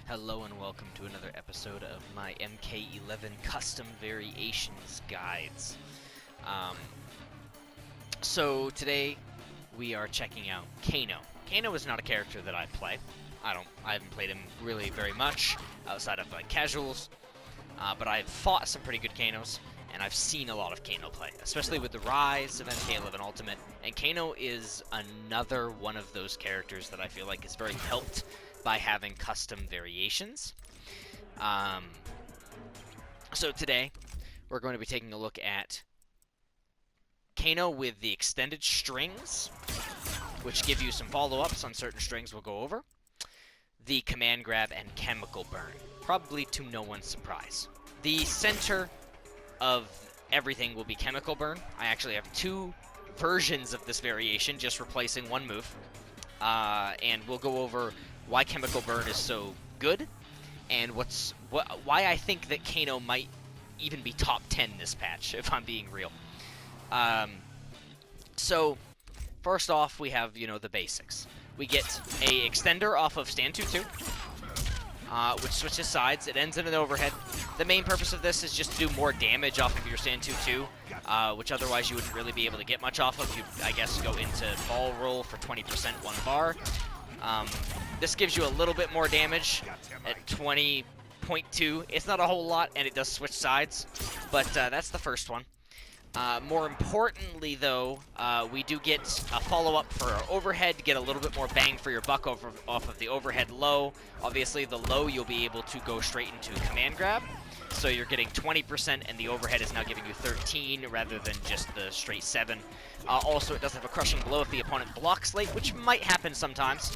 Hello and welcome to another episode of my MK11 Custom Variations Guides. So today we are checking out Kano. Kano is not a character that I play. I haven't played him really very much outside of like casuals, but I've fought some pretty good Kanos, and I've seen a lot of Kano play, especially with the rise of MK11 Ultimate. And Kano is another one of those characters that I feel like is very helped by having custom variations. So today, we're going to be taking a look at Kano with the extended strings, which give you some follow-ups on certain strings we'll go over, the command grab, and chemical burn, probably to no one's surprise. The center of everything will be chemical burn. I actually have two versions of this variation, just replacing one move, and we'll go over why chemical burn is so good, and why I think that Kano might even be top 10 this patch, if I'm being real. So, first off, we have, the basics. We get a extender off of stand 2-2, which switches sides. It ends in an overhead. The main purpose of this is just to do more damage off of your stand 2-2, which otherwise you wouldn't really be able to get much off of. You'd, I guess, go into ball roll for 20% one bar. This gives you a little bit more damage at 20.2. It's not a whole lot, and it does switch sides, but that's the first one. More importantly, though, we do get a follow-up for our overhead to get a little bit more bang for your buck off of the overhead low. Obviously, the low you'll be able to go straight into command grab, so you're getting 20%, and the overhead is now giving you 13 rather than just the straight 7. Also, it does have a crushing blow if the opponent blocks late, which might happen sometimes,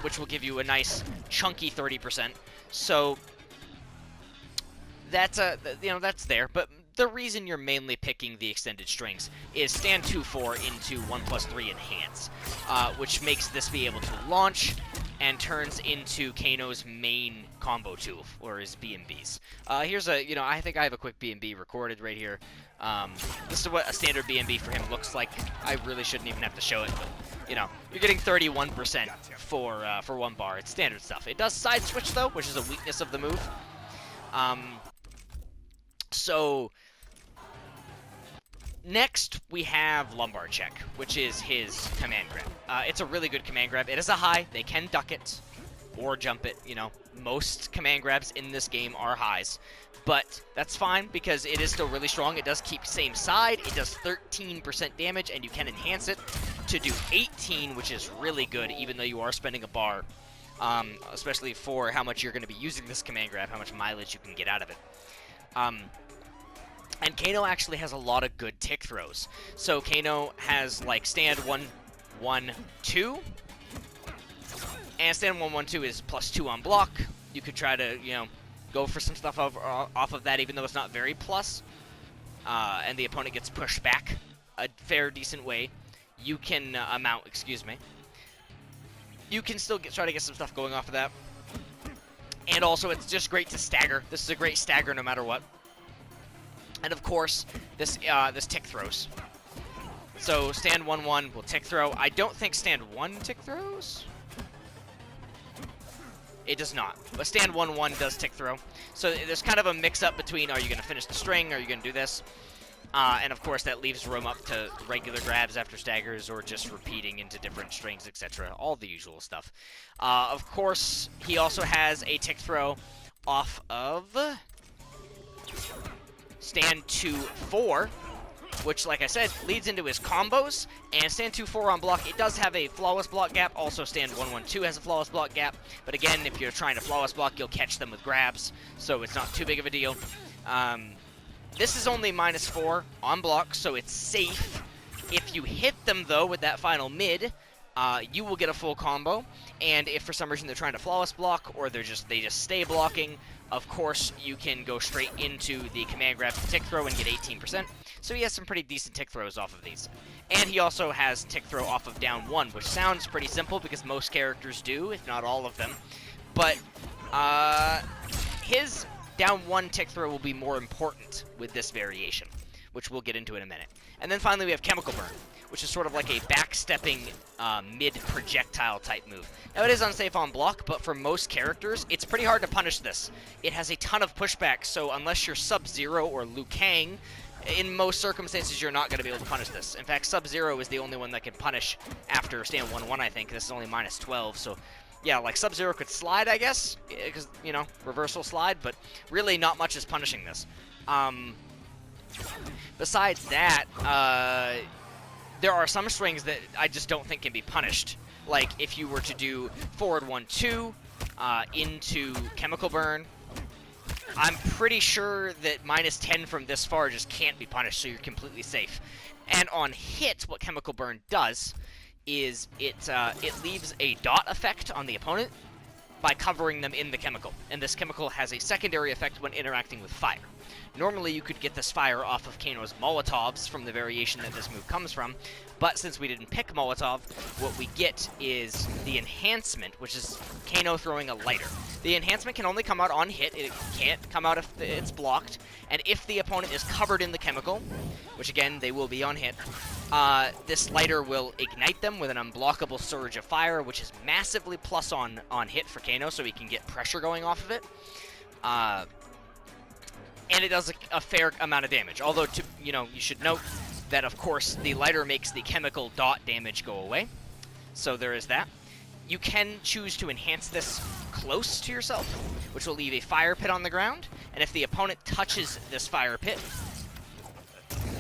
which will give you a nice chunky 30%. So that's that's there. But the reason you're mainly picking the extended strings is stand 2-4 into 1+3 enhance, which makes this be able to launch and turns into Kano's main combo tool, or his B&Bs. Here's a, I think I have a quick B&B recorded right here. This is what a standard B&B for him looks like. I really shouldn't even have to show it, but, you're getting 31% for one bar. It's standard stuff. It does side switch, though, which is a weakness of the move. So next, we have lumbar check, which is his command grab. It's a really good command grab. It is a high. They can duck it or jump it. Most command grabs in this game are highs, but that's fine because it is still really strong. It does keep same side. It does 13% damage, and you can enhance it to do 18, which is really good, even though you are spending a bar, especially for how much you're going to be using this command grab, how much mileage you can get out of it. And Kano actually has a lot of good tick throws. So Kano has, like, stand 1-1-2. And stand 1-1-2 is +2 on block. You could try to, go for some stuff off of that, even though it's not very plus. And the opponent gets pushed back a fair, decent way. You can, You can still try to get some stuff going off of that. And also, it's just great to stagger. This is a great stagger no matter what. And of course, this tick throws. So stand 1-1 will tick throw. I don't think stand 1 tick throws. It does not. But stand 1-1 does tick throw. So there's kind of a mix-up between, are you going to finish the string, are you going to do this? And of course, that leaves room up to regular grabs after staggers or just repeating into different strings, etc. All the usual stuff. Of course, he also has a tick throw off of stand 2-4, which, like I said, leads into his combos. And stand 2-4 on block, it does have a flawless block gap. Also, stand 1-1-2 has a flawless block gap. But again, if you're trying to flawless block, you'll catch them with grabs, so it's not too big of a deal. This is only -4 on block, so it's safe. If you hit them, though, with that final mid, you will get a full combo. And if for some reason they're trying to flawless block, or they just stay blocking, of course, you can go straight into the command grab tick throw and get 18%. So he has some pretty decent tick throws off of these. And he also has tick throw off of down 1, which sounds pretty simple because most characters do, if not all of them. But his down 1 tick throw will be more important with this variation, which we'll get into in a minute. And then finally we have chemical burn, which is sort of like a backstepping mid-projectile type move. Now, it is unsafe on block, but for most characters, it's pretty hard to punish this. It has a ton of pushback, so unless you're Sub-Zero or Liu Kang, in most circumstances, you're not going to be able to punish this. In fact, Sub-Zero is the only one that can punish after stand 1-1, I think. This is only minus 12, so yeah, like Sub-Zero could slide, I guess, because, you know, reversal slide, but really not much is punishing this. Besides that, there are some swings that I just don't think can be punished. Like, if you were to do forward 1-2 into Chemical Burn, I'm pretty sure that minus 10 from this far just can't be punished, so you're completely safe. And on hit, what Chemical Burn does is it leaves a dot effect on the opponent by covering them in the chemical. And this chemical has a secondary effect when interacting with fire. Normally, you could get this fire off of Kano's Molotovs from the variation that this move comes from, but since we didn't pick Molotov, what we get is the enhancement, which is Kano throwing a lighter. The enhancement can only come out on hit, it can't come out if it's blocked, and if the opponent is covered in the chemical, which again, they will be on hit, this lighter will ignite them with an unblockable surge of fire, which is massively plus on hit for Kano, so he can get pressure going off of it. And it does a fair amount of damage. Although, you should note that, of course, the lighter makes the chemical dot damage go away. So there is that. You can choose to enhance this close to yourself, which will leave a fire pit on the ground. And if the opponent touches this fire pit,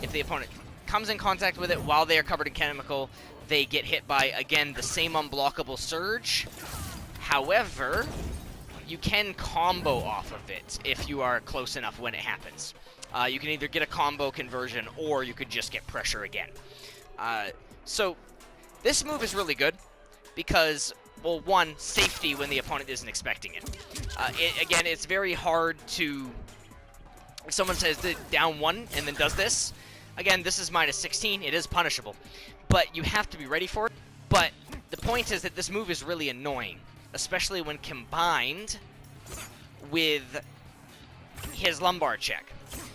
if the opponent comes in contact with it while they are covered in chemical, they get hit by, again, the same unblockable surge. However, you can combo off of it if you are close enough when it happens. You can either get a combo conversion or you could just get pressure again. So this move is really good because, well, one, safety when the opponent isn't expecting it. Again, it's very hard to... If someone says down 1 and then does this, again, this is minus 16. It is punishable. But you have to be ready for it. But the point is that this move is really annoying, especially when combined with his lumbar check.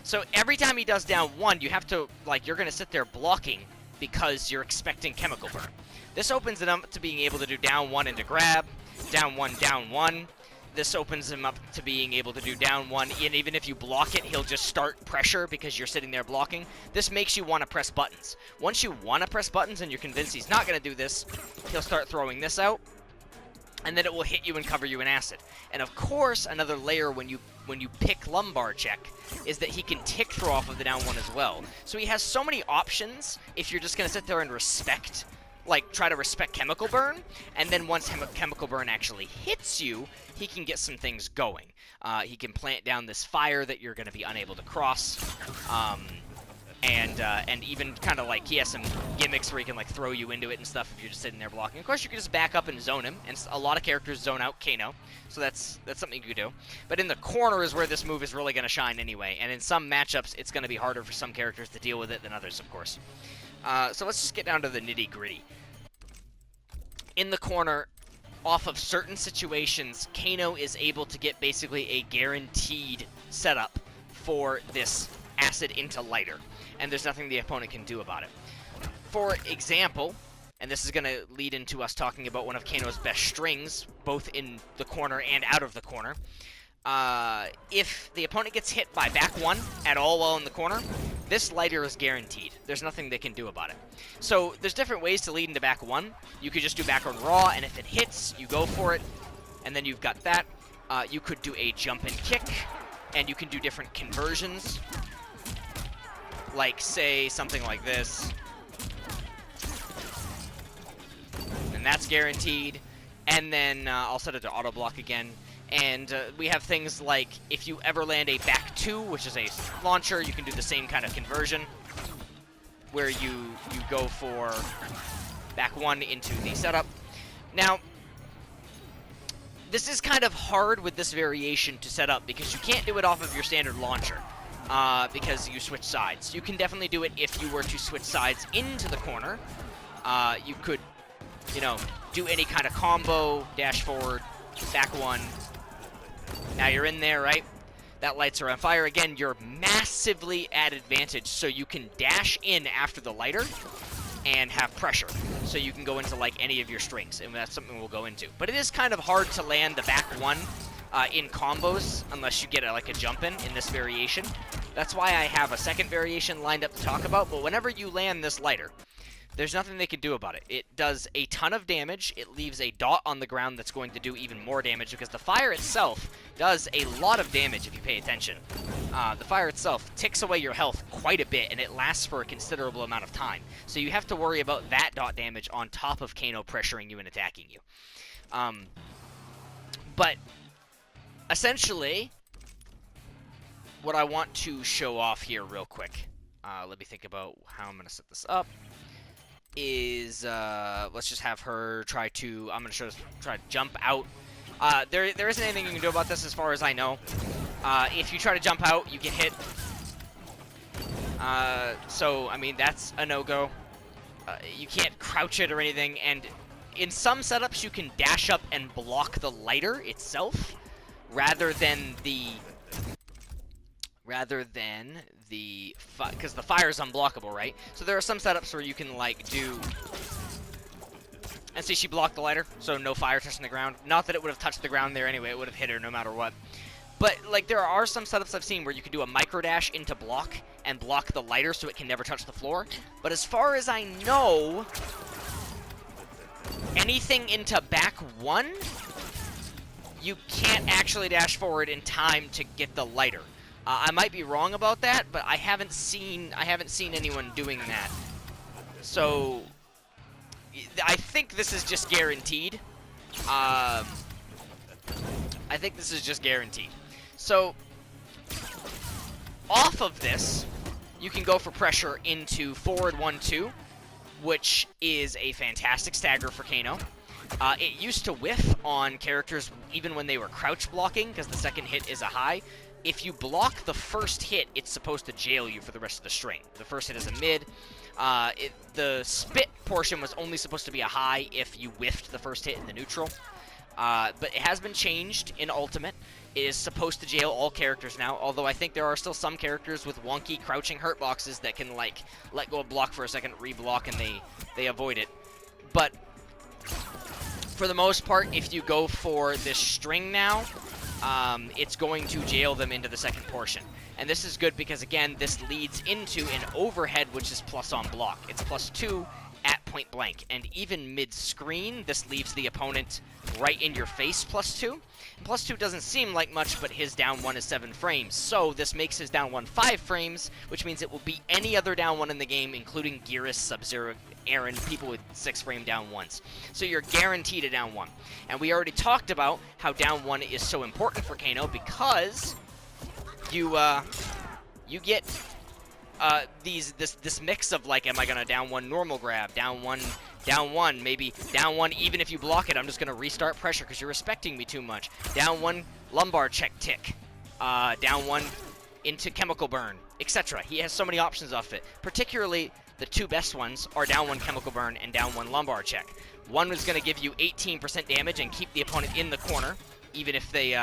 So every time he does down 1, you have to, you're going to sit there blocking because you're expecting Chemical Burn. This opens it up to being able to do down 1 into grab, down 1, down 1. This opens him up to being able to do down 1, and even if you block it, he'll just start pressure because you're sitting there blocking. This makes you want to press buttons. Once you want to press buttons and you're convinced he's not going to do this, he'll start throwing this out, and then it will hit you and cover you in acid. And of course, another layer when you pick lumbar check is that he can tick throw off of the down 1 as well. So he has so many options if you're just going to sit there and try to respect Chemical Burn, and then once Chemical Burn actually hits you, he can get some things going. He can plant down this fire that you're going to be unable to cross, and even kind of he has some gimmicks where he can throw you into it and stuff if you're just sitting there blocking. Of course, you can just back up and zone him, and a lot of characters zone out Kano, so that's something you could do. But in the corner is where this move is really going to shine anyway, and in some matchups, it's going to be harder for some characters to deal with it than others, of course. So let's just get down to the nitty-gritty. In the corner, off of certain situations, Kano is able to get basically a guaranteed setup for this acid into lighter, and there's nothing the opponent can do about it. For example, and this is going to lead into us talking about one of Kano's best strings, both in the corner and out of the corner. If the opponent gets hit by back 1 at all while in the corner, this lighter is guaranteed. There's nothing they can do about it. So there's different ways to lead into back 1. You could just do back 1 raw, and if it hits, you go for it, and then you've got that. You could do a jump and kick, and you can do different conversions. Like, say, something like this. And that's guaranteed. And then I'll set it to auto block again. And we have things like, if you ever land a back 2, which is a launcher, you can do the same kind of conversion, where you go for back 1 into the setup. Now, this is kind of hard with this variation to set up, because you can't do it off of your standard launcher, because you switch sides. You can definitely do it if you were to switch sides into the corner. You could, do any kind of combo, dash forward, back 1. Now you're in there, right? That lights are on fire. Again, you're massively at advantage, so you can dash in after the lighter, and have pressure, so you can go into like any of your strings, and that's something we'll go into. But it is kind of hard to land the back one in combos unless you get like a jump in this variation. That's why I have a second variation lined up to talk about. But whenever you land this lighter, there's nothing they can do about it. It does a ton of damage. It leaves a dot on the ground that's going to do even more damage, because the fire itself does a lot of damage if you pay attention. The fire itself ticks away your health quite a bit, and it lasts for a considerable amount of time. So you have to worry about that dot damage on top of Kano pressuring you and attacking you. But essentially, what I want to show off here real quick, let me think about how I'm going to set this up, is let's just have her try to, I'm going to try to jump out. There isn't anything you can do about this as far as I know. If you try to jump out, you get hit. So, I mean, that's a no-go. You can't crouch it or anything, and in some setups you can dash up and block the lighter itself, rather than the because the fire is unblockable, right? So there are some setups where you can like do, and see, she blocked the lighter, so no fire touching the ground. Not that it would have touched the ground there anyway, it would have hit her no matter what. But like, there are some setups I've seen where you can do a micro dash into block and block the lighter so it can never touch the floor. But as far as I know, anything into back one, you can't actually dash forward in time to get the lighter. I might be wrong about that, but I haven't seen anyone doing that. So I think this is just guaranteed. I think this is just guaranteed. So off of this, you can go for pressure into forward 1-2, which is a fantastic stagger for Kano. It used to whiff on characters even when they were crouch blocking, because the second hit is a high. If you block the first hit, it's supposed to jail you for the rest of the string. The first hit is a mid. The spit portion was only supposed to be a high if you whiffed the first hit in the neutral. But it has been changed in Ultimate. It is supposed to jail all characters now, although I think there are still some characters with wonky crouching hurt boxes that can like let go of block for a second, reblock, and they avoid it. But for the most part, if you go for this string now, it's going to jail them into the second portion. And this is good because, again, this leads into an overhead, which is plus on block. It's +2 at point blank. And even mid-screen, this leaves the opponent right in your face +2. And +2 doesn't seem like much, but his down 1 is 7 frames. So this makes his down 1 5 frames, which means it will beat any other down 1 in the game, including Gearus, Sub-Zero, Aaron, people with 6 frame down 1s. So you're guaranteed a down 1. And we already talked about how down 1 is so important for Kano, because you get this mix of, like, am I gonna down 1 normal grab, down 1, maybe down 1 even if you block it, I'm just gonna restart pressure because you're respecting me too much. Down 1 lumbar check tick, down 1 into chemical burn, etc. He has so many options off it. Particularly, the two best ones are down 1 chemical burn and down 1 lumbar check. One is going to give you 18% damage and keep the opponent in the corner, even if they,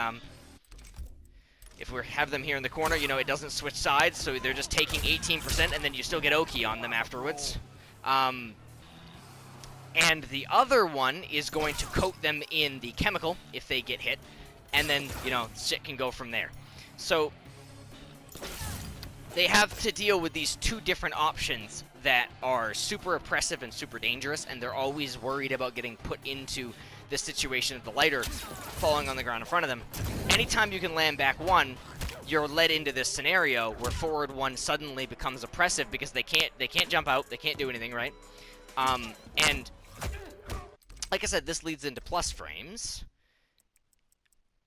if we have them here in the corner, you know, it doesn't switch sides, so they're just taking 18%, and then you still get Oki on them afterwards. And the other one is going to coat them in the chemical if they get hit, and then, you know, shit can go from there. So they have to deal with these two different options that are super oppressive and super dangerous, and they're always worried about getting put into this situation of the lighter falling on the ground in front of them. Anytime you can land back 1, you're led into this scenario where forward 1 suddenly becomes oppressive because they can't jump out, they can't do anything, right? And like I said, this leads into plus frames.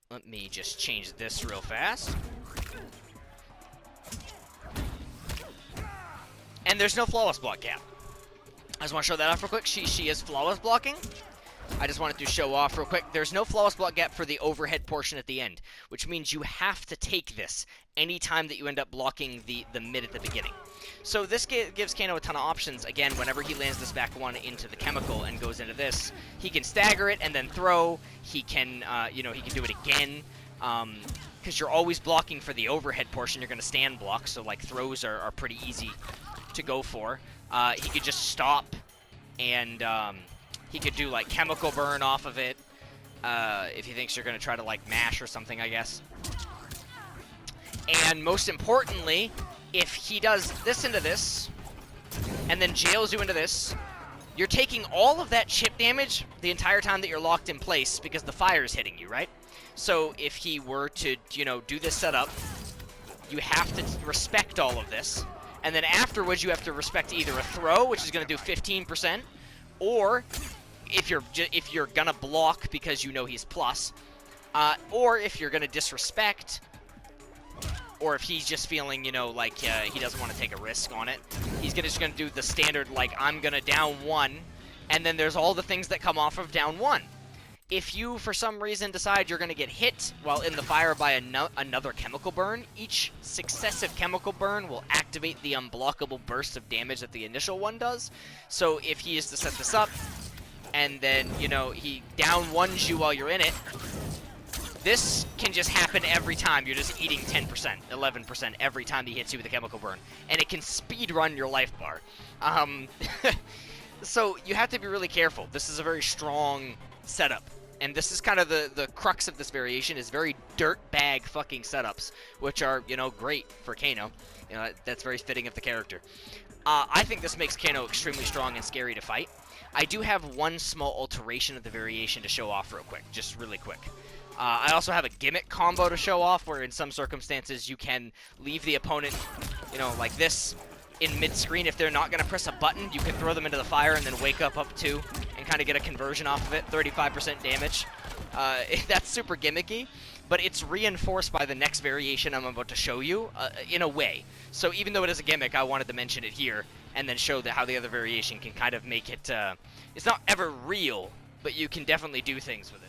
Let me just change this real fast. And there's no flawless block gap. I just want to show that off real quick. She is flawless blocking. I just wanted to show off real quick. There's no flawless block gap for the overhead portion at the end, which means you have to take this anytime that you end up blocking the mid at the beginning. So this gives Kano a ton of options. Again, whenever he lands this back 1 into the chemical and goes into this, he can stagger it and then throw. He can, you know, he can do it again. Because you're always blocking for the overhead portion, you're going to stand block, so like throws are pretty easy to go for. He could just stop and he could do like chemical burn off of it if he thinks you're going to try to like mash or something, I guess. And most importantly, if he does this into this, and then jails you into this, you're taking all of that chip damage the entire time that you're locked in place because the fire is hitting you, right? So if he were to, you know, do this setup, you have to respect all of this. And then afterwards, you have to respect either a throw, which is going to do 15%, or if you're going to block because you know he's plus, or if you're going to disrespect, or if he's just feeling, you know, like he doesn't want to take a risk on it, he's just going to do the standard, like, I'm going to down one, and then there's all the things that come off of down one. If you, for some reason, decide you're going to get hit while in the fire by another chemical burn, each successive chemical burn will activate the unblockable burst of damage that the initial one does. So if he is to set this up, and then, you know, he down ones you while you're in it, this can just happen every time. You're just eating 10%, 11% every time he hits you with a chemical burn. And it can speed run your life bar. So you have to be really careful. This is a very strong setup. And this is kind of the crux of this variation, is very dirtbag fucking setups, which are, you know, great for Kano. You know, that's very fitting of the character. I think this makes Kano extremely strong and scary to fight. I do have one small alteration of the variation to show off real quick, just really quick. I also have a gimmick combo to show off, where in some circumstances you can leave the opponent, you know, like this, in mid-screen. If they're not going to press a button, you can throw them into the fire and then wake up two and kind of get a conversion off of it, 35% damage. That's super gimmicky, but it's reinforced by the next variation I'm about to show you, in a way. So even though it is a gimmick, I wanted to mention it here and then show how the other variation can kind of make it, it's not ever real, but you can definitely do things with it.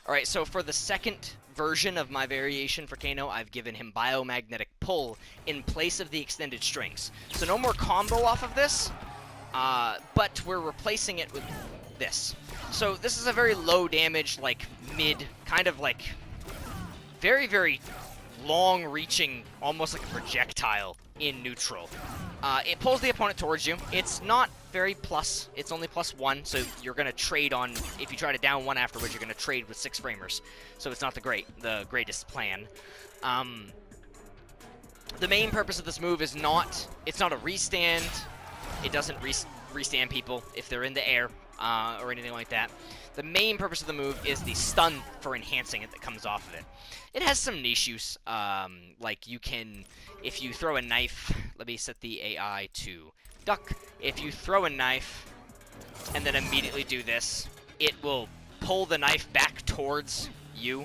Alright, so for the second version of my variation for Kano, I've given him Biomagnetic Pull in place of the extended strings. So no more combo off of this, but we're replacing it with this. So this is a very low damage, like mid, kind of like very, very long-reaching, almost like a projectile in neutral. It pulls the opponent towards you. It's not very plus. It's only +1, so you're going to trade on... If you try to down one afterwards, you're going to trade with 6 framers. So it's not the greatest plan. The main purpose of this move is not... It's not a restand. It doesn't restand people if they're in the air or anything like that. The main purpose of the move is the stun for enhancing it that comes off of it. It has some niche use, like you can, if you throw a knife, let me set the AI to duck. If you throw a knife and then immediately do this, it will pull the knife back towards you.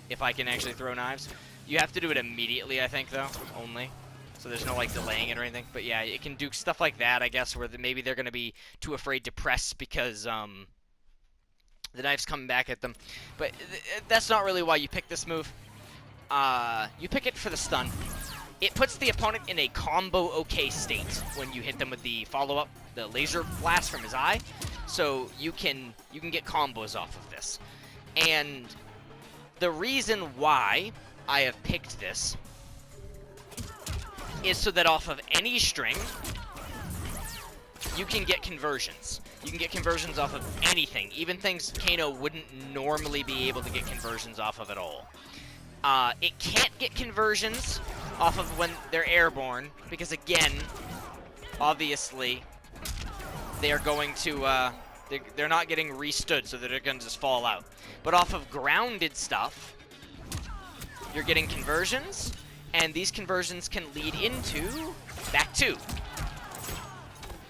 If I can actually throw knives. You have to do it immediately, I think, though, only. So there's no, like, delaying it or anything. But yeah, it can do stuff like that, I guess, where maybe they're going to be too afraid to press because, the knife's coming back at them. But that's not really why you pick this move. You pick it for the stun. It puts the opponent in a combo okay state when you hit them with the follow-up, the laser blast from his eye. So you can get combos off of this. And the reason why I have picked this is so that off of any string, you can get conversions. You can get conversions off of anything, even things Kano wouldn't normally be able to get conversions off of at all. It can't get conversions off of when they're airborne, because again, obviously, they're going to, they're not getting restood, so they're going to just fall out. But off of grounded stuff, you're getting conversions, and these conversions can lead into back 2.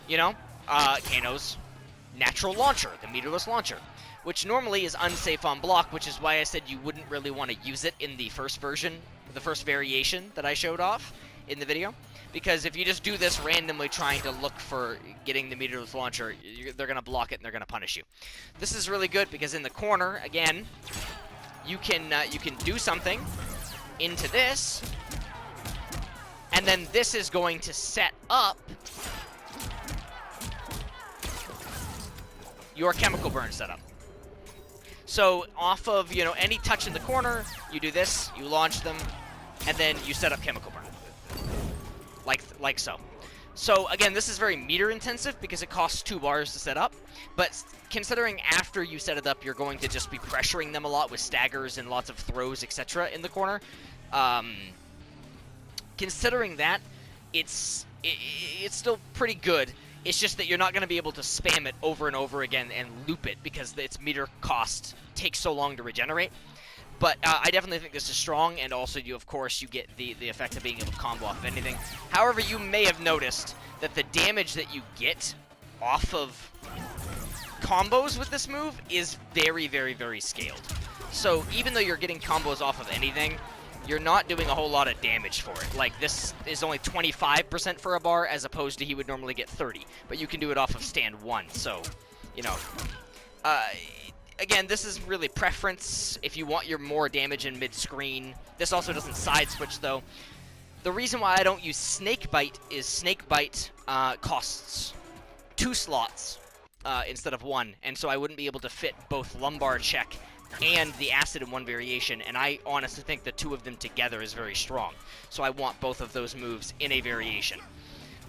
You know, Kano's natural launcher, the Meterless Launcher, which normally is unsafe on block, which is why I said you wouldn't really want to use it in the first version, the first variation that I showed off in the video. Because if you just do this randomly trying to look for getting the Meterless Launcher, they're going to block it and they're going to punish you. This is really good because in the corner, again, you can do something into this, and then this is going to set up your chemical burn setup. So off of, you know, any touch in the corner, you do this, you launch them, and then you set up chemical burn. Like so. So again, this is very meter intensive because it costs 2 bars to set up, but considering after you set it up, you're going to just be pressuring them a lot with staggers and lots of throws, etc. in the corner. Considering that, it's still pretty good. It's just that you're not going to be able to spam it over and over again and loop it because its meter cost takes so long to regenerate. But I definitely think this is strong, and also of course you get the effect of being able to combo off of anything. However, you may have noticed that the damage that you get off of combos with this move is very, very, very scaled. So even though you're getting combos off of anything, you're not doing a whole lot of damage for it. Like, this is only 25% for a bar, as opposed to he would normally get 30. But you can do it off of stand 1, so, you know. Again, this is really preference if you want your more damage in mid-screen. This also doesn't side switch, though. The reason why I don't use Snakebite is Snakebite costs 2 slots instead of 1, and so I wouldn't be able to fit both lumbar check and the acid in one variation, and I honestly think the 2 of them together is very strong. So I want both of those moves in a variation.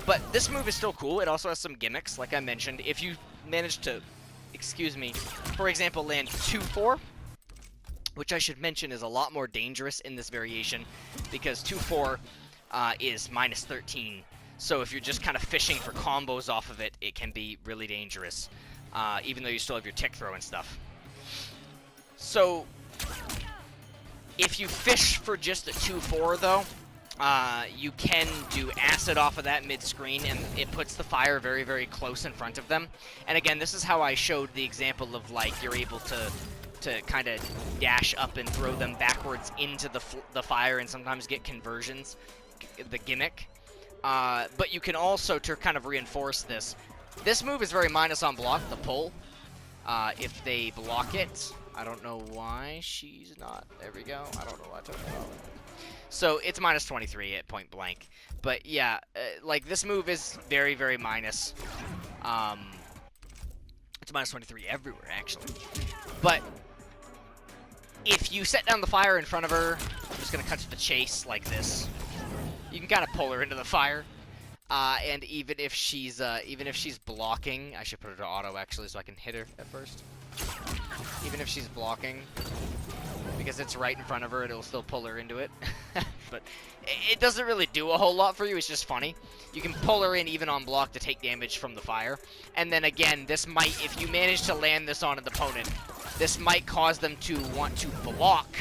But this move is still cool. It also has some gimmicks, like I mentioned. If you manage to, excuse me, for example, land 2-4, which I should mention is a lot more dangerous in this variation, because 2-4 is minus 13. So if you're just kind of fishing for combos off of it, it can be really dangerous, even though you still have your tick throw and stuff. So, if you fish for just a 2-4, though, you can do acid off of that mid-screen, and it puts the fire very, very close in front of them. And again, this is how I showed the example of, like, you're able to kind of dash up and throw them backwards into the fire and sometimes get conversions, the gimmick. But you can also, to kind of reinforce this, this move is very minus on block, the pull. If they block it, I don't know why she's not. There we go. I don't know why I took that off. So it's minus 23 at point blank. But yeah, like this move is very, very minus. It's minus 23 everywhere, actually. But if you set down the fire in front of her, I'm just gonna cut to the chase like this. You can kind of pull her into the fire. And even if she's blocking, I should put her to auto actually so I can hit her at first. Even if she's blocking, because it's right in front of her, it'll still pull her into it. But it doesn't really do a whole lot for you, it's just funny. You can pull her in even on block to take damage from the fire. And then again, this might, if you manage to land this on an opponent, this might cause them to want to block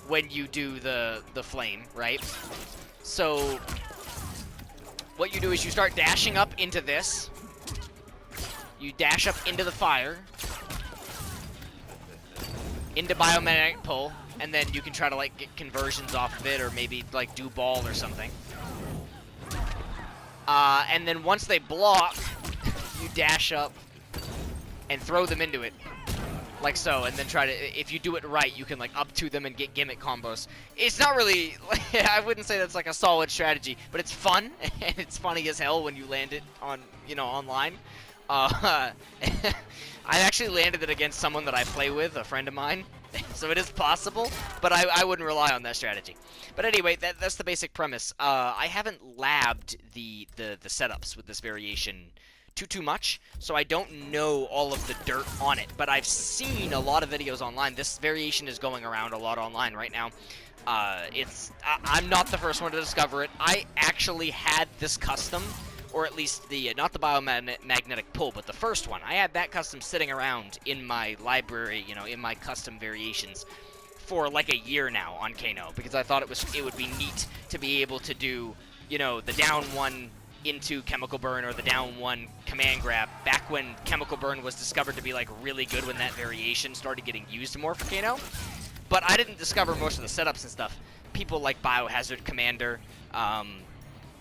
when you do the flame, right? So what you do is you start dashing up into this. You dash up into the fire, into biomagnetic pull, and then you can try to like get conversions off of it, or maybe like do ball or something. And then once they block, you dash up and throw them into it, like so, and then try to, if you do it right, you can like up to them and get gimmick combos. It's not really, I wouldn't say that's like a solid strategy, but it's fun, and it's funny as hell when you land it on, you know, online. I actually landed it against someone that I play with, a friend of mine, so it is possible, but I wouldn't rely on that strategy. But anyway, that's the basic premise. I haven't labbed the setups with this variation too much, so I don't know all of the dirt on it, but I've seen a lot of videos online. This variation is going around a lot online right now. I'm not the first one to discover it. I actually had this custom, or at least the, not the biomagnetic pull, but the first one. I had that custom sitting around in my library, you know, in my custom variations for like a year now on Kano, because I thought it would be neat to be able to do, you know, the down one into Chemical Burn or the down one command grab back when Chemical Burn was discovered to be like really good, when that variation started getting used more for Kano. But I didn't discover most of the setups and stuff. People like Biohazard Commander,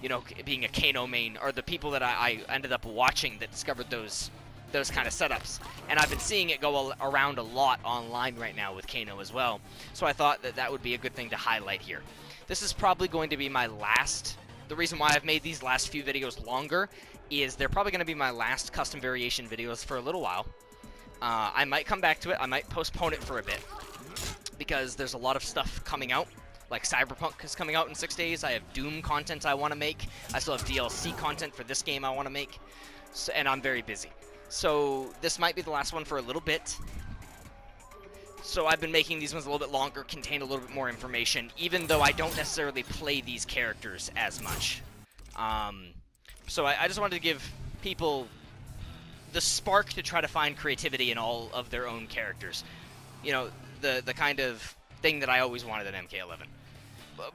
you know, being a Kano main, are the people that I ended up watching that discovered those kind of setups. And I've been seeing it go around a lot online right now with Kano as well. So I thought that would be a good thing to highlight here. This is probably going to be my last. The reason why I've made these last few videos longer is they're probably going to be my last custom variation videos for a little while. I might come back to it. I might postpone it for a bit, because there's a lot of stuff coming out Like Cyberpunk is coming out in 6 days. I have Doom content I want to make. I still have DLC content for this game I want to make. So, and I'm very busy. So this might be the last one for a little bit. So I've been making these ones a little bit longer, contain a little bit more information, even though I don't necessarily play these characters as much. So I just wanted to give people the spark to try to find creativity in all of their own characters. You know, the kind of thing that I always wanted in MK11.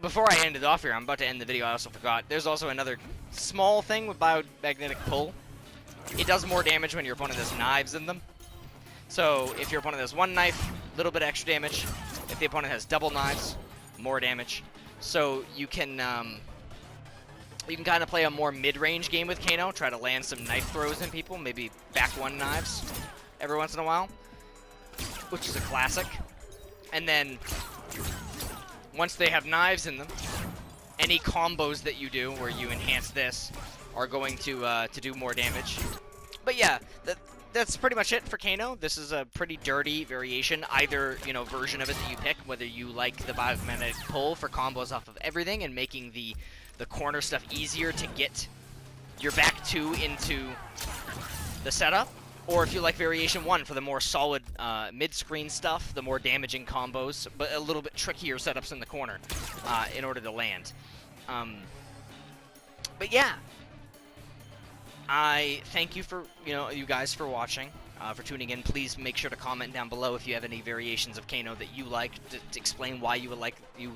Before I end it off here, I'm about to end the video, I also forgot, there's also another small thing with biomagnetic pull. It does more damage when your opponent has knives in them. So if your opponent has one knife, a little bit extra damage. If the opponent has double knives, more damage. So you can kind of play a more mid-range game with Kano, try to land some knife throws in people, maybe back one knives every once in a while, which is a classic. And then once they have knives in them, any combos that you do where you enhance this are going to do more damage. But yeah, that's pretty much it for Kano. This is a pretty dirty variation, either, you know, version of it that you pick, whether you like the biomagnetic pull for combos off of everything and making the corner stuff easier to get your back two into the setup, or if you like variation 1 for the more solid mid-screen stuff, the more damaging combos, but a little bit trickier setups in the corner in order to land. But yeah, I thank you for, you guys for watching, for tuning in. Please make sure to comment down below if you have any variations of Kano that you like, to explain why you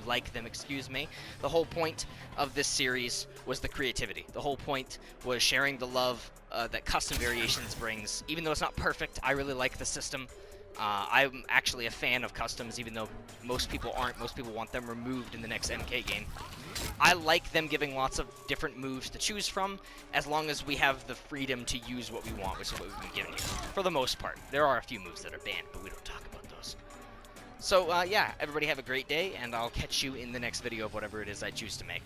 like them, excuse me. The whole point of this series was the creativity. The whole point was sharing the love that Kustom Variations brings. Even though it's not perfect, I really like the system. I'm actually a fan of customs, even though most people aren't. Most people want them removed in the next MK game. I like them giving lots of different moves to choose from, as long as we have the freedom to use what we want, which is what we've been given here. For the most part. There are a few moves that are banned, but we don't talk about those. So, yeah, everybody have a great day, and I'll catch you in the next video of whatever it is I choose to make.